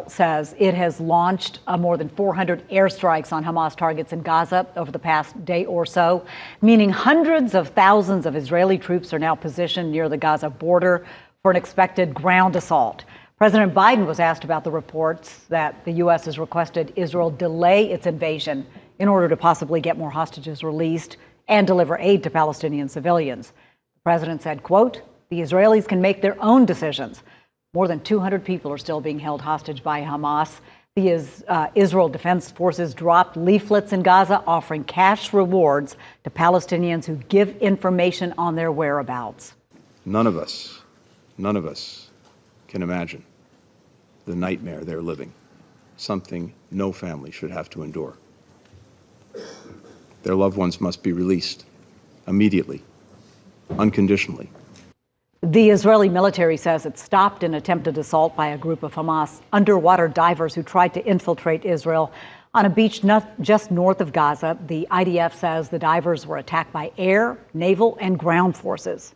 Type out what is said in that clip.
says it has launched more than 400 airstrikes on Hamas targets in Gaza over the past day or so, meaning hundreds of thousands of Israeli troops are now positioned near the Gaza border for an expected ground assault. President Biden was asked about the reports that the U.S. has requested Israel delay its invasion in order to possibly get more hostages released and deliver aid to Palestinian civilians. The president said, quote, "The Israelis can make their own decisions." More than 200 people are still being held hostage by Hamas. The Israel Defense Forces dropped leaflets in Gaza offering cash rewards to Palestinians who give information on their whereabouts. None of us can imagine the nightmare they're living, something no family should have to endure. Their loved ones must be released immediately, unconditionally. The Israeli military says it stopped an attempted assault by a group of Hamas underwater divers who tried to infiltrate Israel on a beach just north of Gaza. The IDF says the divers were attacked by air, naval, and ground forces.